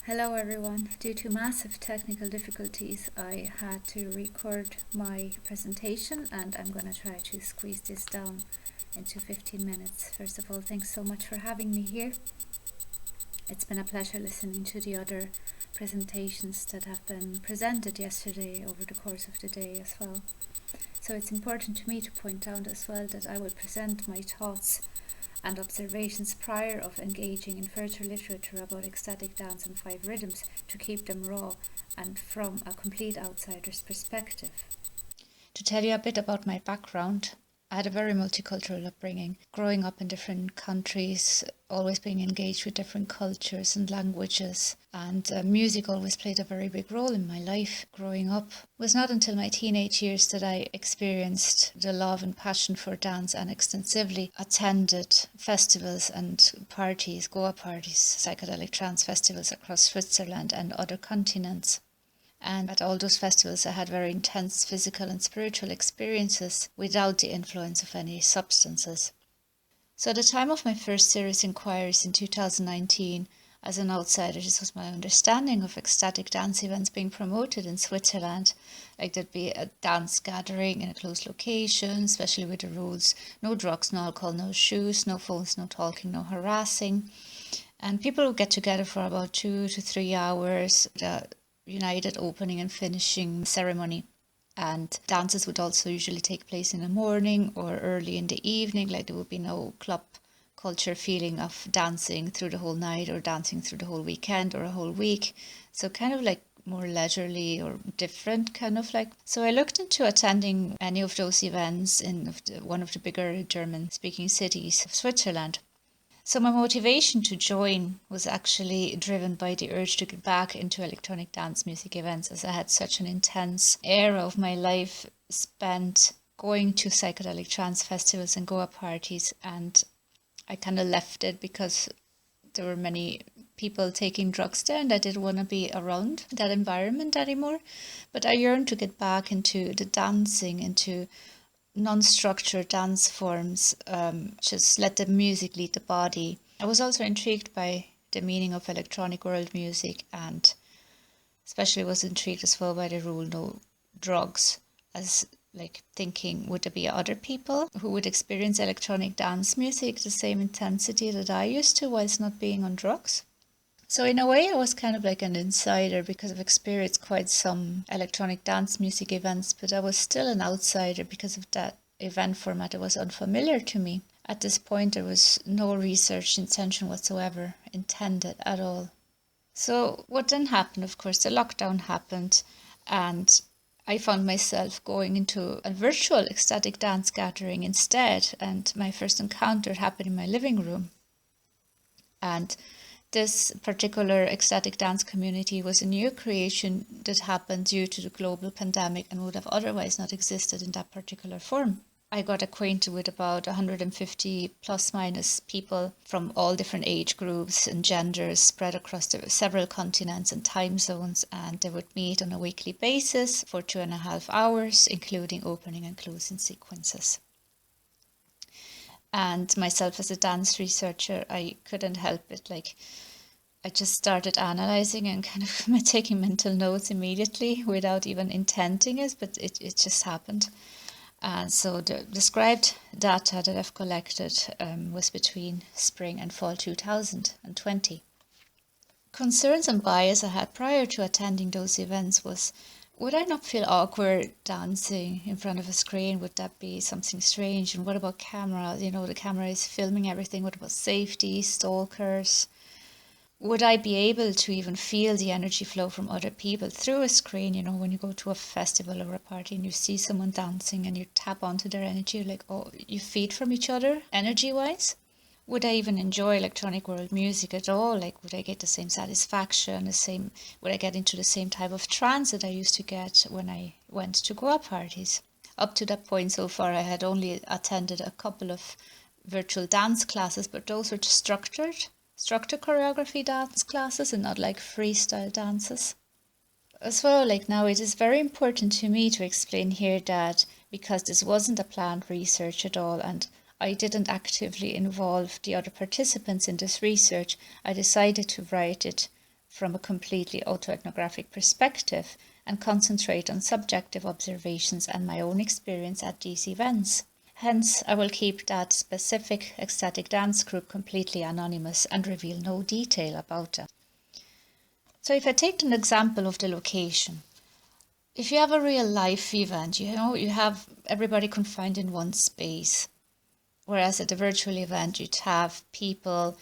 Hello everyone. Due to massive technical difficulties, I had to record my presentation and I'm going to try to squeeze this down into 15 minutes. First of all, thanks so much for having me here. It's been a pleasure listening to the other presentations that have been presented yesterday over the course of the day as well. So it's important to me to point out as well that I will present my thoughts and observations prior of engaging in further literature about ecstatic dance and 5 rhythms to keep them raw and from a complete outsider's perspective. To tell you a bit about my background, I had a very multicultural upbringing, growing up in different countries, always being engaged with different cultures and languages, and music always played a very big role in my life growing up. It was not until my teenage years that I experienced the love and passion for dance and extensively attended festivals and parties, Goa parties, psychedelic trance festivals across Switzerland and other continents. And at all those festivals, I had very intense physical and spiritual experiences without the influence of any substances. So at the time of my first serious inquiries in 2019, as an outsider, this was my understanding of ecstatic dance events being promoted in Switzerland. Like there'd be a dance gathering in a closed location, especially with the rules, no drugs, no alcohol, no shoes, no phones, no talking, no harassing. And people would get together for about 2 to 3 hours. The united opening and finishing ceremony, and dances would also usually take place in the morning or early in the evening. Like there would be no club culture feeling of dancing through the whole night or dancing through the whole weekend or a whole week. So kind of like more leisurely or different kind of like. So I looked into attending any of those events in one of the bigger German speaking cities of Switzerland. So my motivation to join was actually driven by the urge to get back into electronic dance music events, as I had such an intense era of my life spent going to psychedelic trance festivals and Goa parties, and I kind of left it because there were many people taking drugs there and I didn't want to be around that environment anymore. But I yearned to get back into the dancing, into non-structured dance forms, just let the music lead the body. I was also intrigued by the meaning of electronic world music, and especially was intrigued as well by the rule no drugs, as like thinking, would there be other people who would experience electronic dance music the same intensity that I used to whilst not being on drugs? So in a way, I was kind of like an insider because I've experienced quite some electronic dance music events, but I was still an outsider because of that event format. It was unfamiliar to me. At this point, there was no research intention whatsoever intended at all. So what then happened, of course, the lockdown happened and I found myself going into a virtual ecstatic dance gathering instead, and my first encounter happened in my living room. And this particular ecstatic dance community was a new creation that happened due to the global pandemic and would have otherwise not existed in that particular form. I got acquainted with about 150 plus minus people from all different age groups and genders spread across several continents and time zones, and they would meet on a weekly basis for 2.5 hours, including opening and closing sequences. And myself as a dance researcher, I couldn't help it. Like I just started analyzing and kind of taking mental notes immediately without even intending it, but it just happened. And so the described data that I've collected was between spring and fall 2020. Concerns and bias I had prior to attending those events was, would I not feel awkward dancing in front of a screen? Would that be something strange? And what about camera? You know, the camera is filming everything. What about safety, stalkers? Would I be able to even feel the energy flow from other people through a screen? You know, when you go to a festival or a party and you see someone dancing and you tap onto their energy, like, oh, you feed from each other energy-wise? Would I even enjoy electronic world music at all? Like, would I get the same satisfaction, would I get into the same type of trance that I used to get when I went to Goa parties? Up to that point so far, I had only attended a couple of virtual dance classes, but those were just structured choreography dance classes and not like freestyle dances. As well, like now it is very important to me to explain here that because this wasn't a planned research at all and I didn't actively involve the other participants in this research, I decided to write it from a completely auto-ethnographic perspective and concentrate on subjective observations and my own experience at these events. Hence, I will keep that specific ecstatic dance group completely anonymous and reveal no detail about it. So if I take an example of the location, if you have a real life event, you have everybody confined in one space, whereas at a virtual event, you'd have people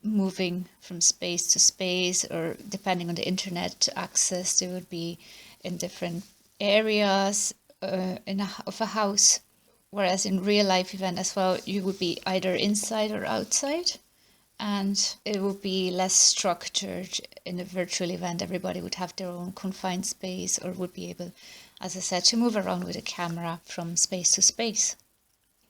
moving from space to space, or depending on the internet access, they would be in different areas of a house. Whereas in real life event as well, you would be either inside or outside, and it would be less structured. In a virtual event, everybody would have their own confined space, or would be able, as I said, to move around with a camera from space to space.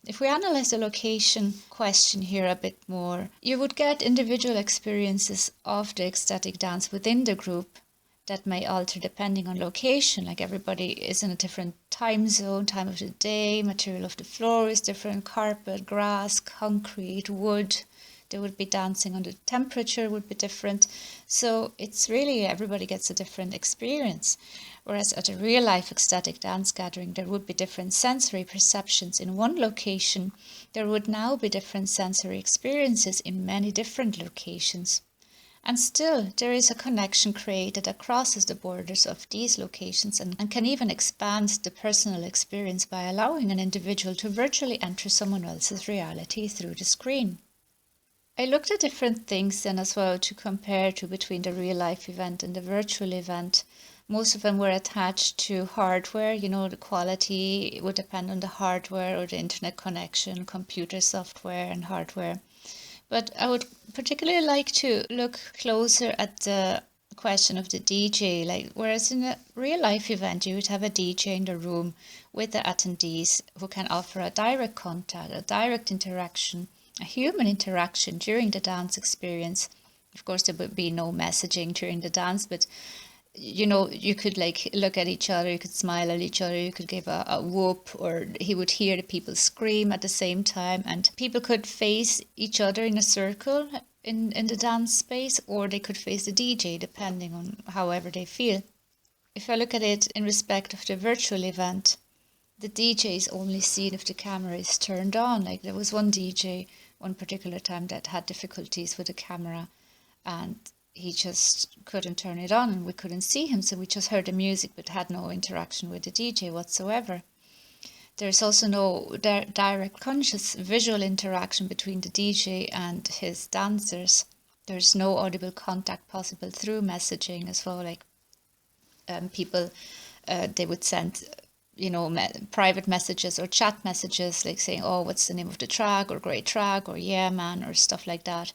If we analyze the location question here a bit more, you would get individual experiences of the ecstatic dance within the group that may alter depending on location. Like everybody is in a different time zone, time of the day, material of the floor is different, carpet, grass, concrete, wood. They would be dancing on the temperature would be different. So it's really everybody gets a different experience. Whereas at a real life ecstatic dance gathering, there would be different sensory perceptions in one location. There would now be different sensory experiences in many different locations. And still, there is a connection created that crosses the borders of these locations and can even expand the personal experience by allowing an individual to virtually enter someone else's reality through the screen. I looked at different things then as well to compare to between the real life event and the virtual event. Most of them were attached to hardware. The quality would depend on the hardware or the internet connection, computer software and hardware. But I would particularly like to look closer at the question of the DJ. Whereas in a real life event, you would have a DJ in the room with the attendees who can offer a direct contact, a direct interaction, a human interaction during the dance experience. Of course, there would be no messaging during the dance, but you could look at each other, you could smile at each other, you could give a whoop, or he would hear the people scream at the same time, and people could face each other in a circle in the dance space, or they could face the DJ, depending on however they feel. If I look at it in respect of the virtual event, the DJ is only seen if the camera is turned on. Like there was one DJ one particular time that had difficulties with the camera, and he just couldn't turn it on and we couldn't see him, so we just heard the music but had no interaction with the DJ whatsoever. There's also no direct conscious visual interaction between the DJ and his dancers. There's no audible contact possible through messaging as well. People, they would send private messages or chat messages, like saying, oh, what's the name of the track, or great track, or yeah man, or stuff like that.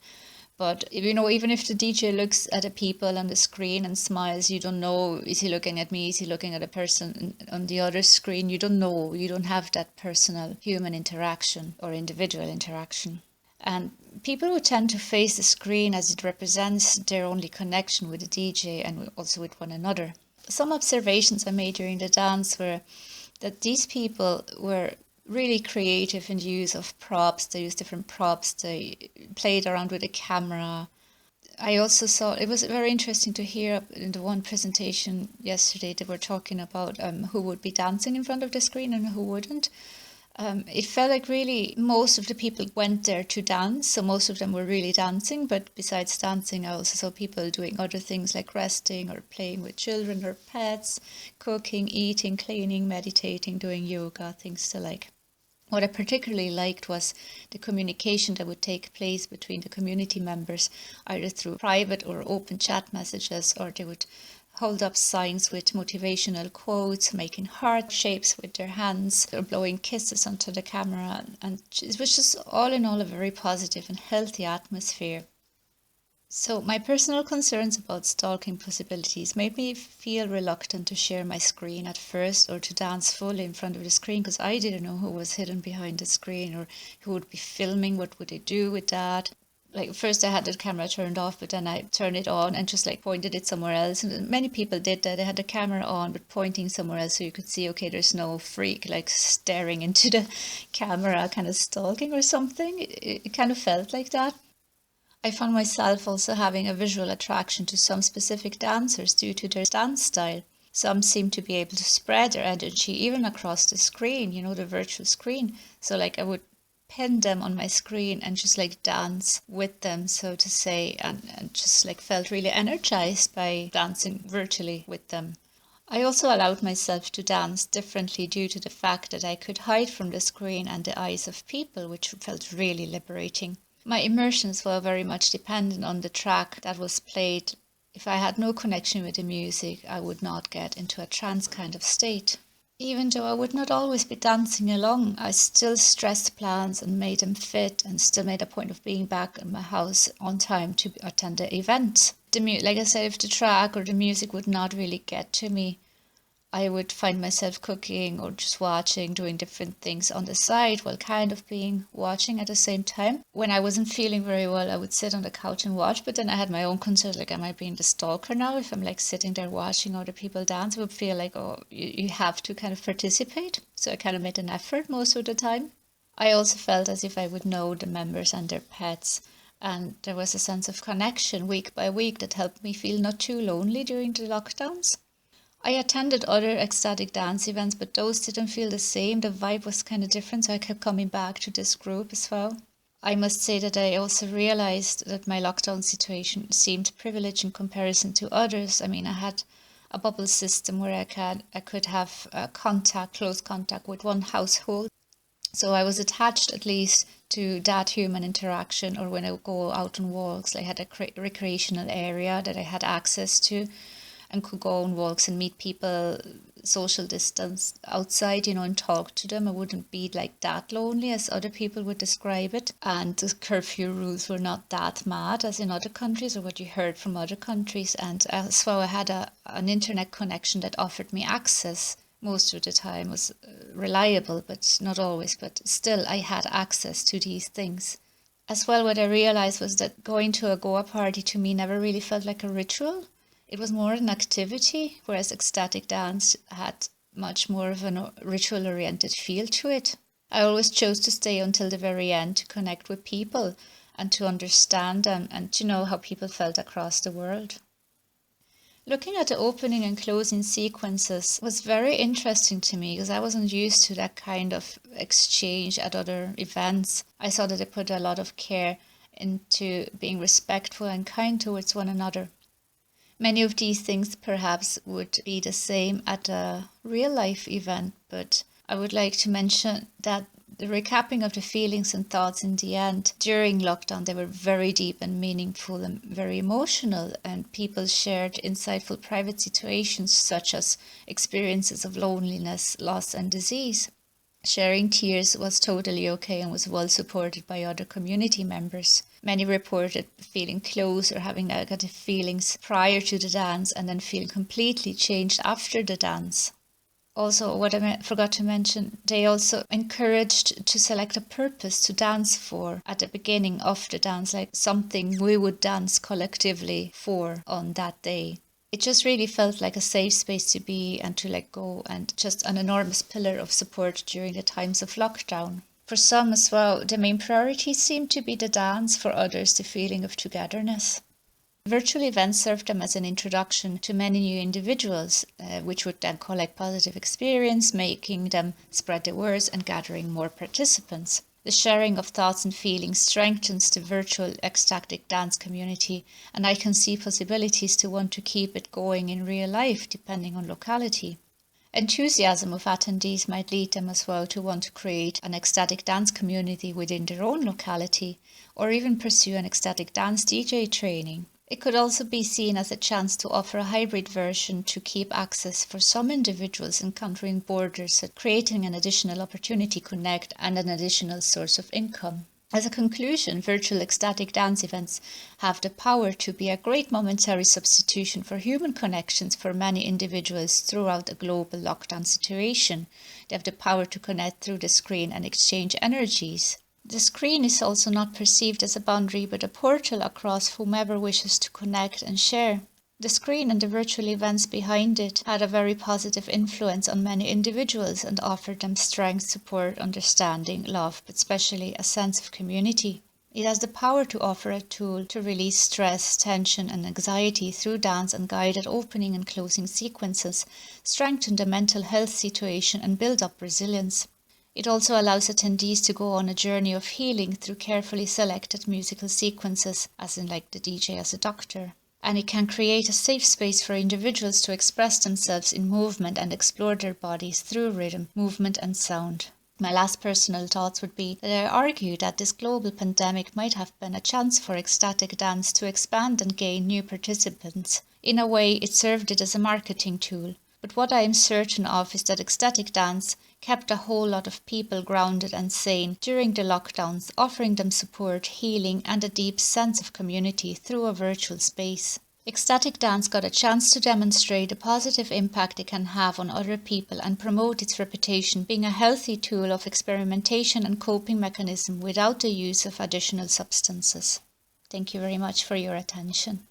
But even if the DJ looks at the people on the screen and smiles, you don't know, is he looking at me, is he looking at a person on the other screen? You don't know, you don't have that personal human interaction or individual interaction. And people would tend to face the screen as it represents their only connection with the DJ and also with one another. Some observations I made during the dance were that these people were really creative in the use of props. They used different props, they played around with the camera. I also saw, it was very interesting to hear in the one presentation yesterday, they were talking about who would be dancing in front of the screen and who wouldn't. It felt like really most of the people went there to dance, so most of them were really dancing, but besides dancing I also saw people doing other things like resting or playing with children or pets, cooking, eating, cleaning, meditating, doing yoga, things to like. What I particularly liked was the communication that would take place between the community members, either through private or open chat messages, or they would hold up signs with motivational quotes, making heart shapes with their hands, or blowing kisses onto the camera. And it was just all in all a very positive and healthy atmosphere. So my personal concerns about stalking possibilities made me feel reluctant to share my screen at first, or to dance fully in front of the screen, because I didn't know who was hidden behind the screen or who would be filming, what would they do with that. First I had the camera turned off, but then I turned it on and just pointed it somewhere else. And many people did that. They had the camera on but pointing somewhere else, so you could see, okay, there's no freak staring into the camera, kind of stalking or something. It kind of felt like that. I found myself also having a visual attraction to some specific dancers due to their dance style. Some seem to be able to spread their energy even across the screen, the virtual screen. So like I would pin them on my screen and just like dance with them, so to say, and just like felt really energized by dancing virtually with them. I also allowed myself to dance differently due to the fact that I could hide from the screen and the eyes of people, which felt really liberating. My immersions were very much dependent on the track that was played. If I had no connection with the music, I would not get into a trance kind of state. Even though I would not always be dancing along, I still stressed plans and made them fit, and still made a point of being back in my house on time to attend the event. Like I said, if the track or the music would not really get to me, I would find myself cooking or just watching, doing different things on the side while kind of being watching at the same time. When I wasn't feeling very well, I would sit on the couch and watch, but then I had my own concern, like, am I being the stalker now? If I'm like sitting there watching other people dance, I would feel like, oh, you have to kind of participate. So I kind of made an effort most of the time. I also felt as if I would know the members and their pets. And there was a sense of connection week by week that helped me feel not too lonely during the lockdowns. I attended other ecstatic dance events, but those didn't feel the same. The vibe was kind of different, so I kept coming back to this group as well. I must say that I also realized that my lockdown situation seemed privileged in comparison to others. I mean, I had a bubble system where I could have close contact with one household. So I was attached at least to that human interaction, or when I would go out on walks, I had a recreational area that I had access to and could go on walks and meet people, social distance outside, and talk to them. I wouldn't be like that lonely as other people would describe it. And the curfew rules were not that mad as in other countries, or what you heard from other countries. And as well, I had an internet connection that offered me access. Most of the time was reliable, but not always. But still, I had access to these things. As well, what I realized was that going to a Goa party to me never really felt like a ritual. It was more an activity, whereas ecstatic dance had much more of a ritual-oriented feel to it. I always chose to stay until the very end to connect with people and to understand them and to know how people felt across the world. Looking at the opening and closing sequences was very interesting to me because I wasn't used to that kind of exchange at other events. I saw that they put a lot of care into being respectful and kind towards one another. Many of these things perhaps would be the same at a real-life event, but I would like to mention that the recapping of the feelings and thoughts in the end during lockdown, they were very deep and meaningful and very emotional, and people shared insightful private situations such as experiences of loneliness, loss and disease. Sharing tears was totally okay and was well supported by other community members. Many reported feeling close or having negative feelings prior to the dance and then feeling completely changed after the dance. Also, what I forgot to mention, they also encouraged to select a purpose to dance for at the beginning of the dance, like something we would dance collectively for on that day. It just really felt like a safe space to be and to let go, and just an enormous pillar of support during the times of lockdown. For some as well, the main priority seemed to be the dance, for others the feeling of togetherness. Virtual events served them as an introduction to many new individuals, which would then collect positive experience, making them spread the words and gathering more participants. The sharing of thoughts and feelings strengthens the virtual ecstatic dance community, and I can see possibilities to want to keep it going in real life, depending on locality. Enthusiasm of attendees might lead them as well to want to create an ecstatic dance community within their own locality, or even pursue an ecstatic dance DJ training. It could also be seen as a chance to offer a hybrid version to keep access for some individuals encountering borders, creating an additional opportunity to connect and an additional source of income. As a conclusion, virtual ecstatic dance events have the power to be a great momentary substitution for human connections for many individuals throughout a global lockdown situation. They have the power to connect through the screen and exchange energies. The screen is also not perceived as a boundary but a portal across whomever wishes to connect and share. The screen and the virtual events behind it had a very positive influence on many individuals and offered them strength, support, understanding, love, but especially a sense of community. It has the power to offer a tool to release stress, tension and anxiety through dance and guided opening and closing sequences, strengthen the mental health situation and build up resilience. It also allows attendees to go on a journey of healing through carefully selected musical sequences, as in like the DJ as a doctor. And it can create a safe space for individuals to express themselves in movement and explore their bodies through rhythm, movement and sound. My last personal thoughts would be that I argue that this global pandemic might have been a chance for ecstatic dance to expand and gain new participants. In a way, it served it as a marketing tool. But what I am certain of is that ecstatic dance kept a whole lot of people grounded and sane during the lockdowns, offering them support, healing and a deep sense of community through a virtual space. Ecstatic dance got a chance to demonstrate the positive impact it can have on other people and promote its reputation being a healthy tool of experimentation and coping mechanism without the use of additional substances. Thank you very much for your attention.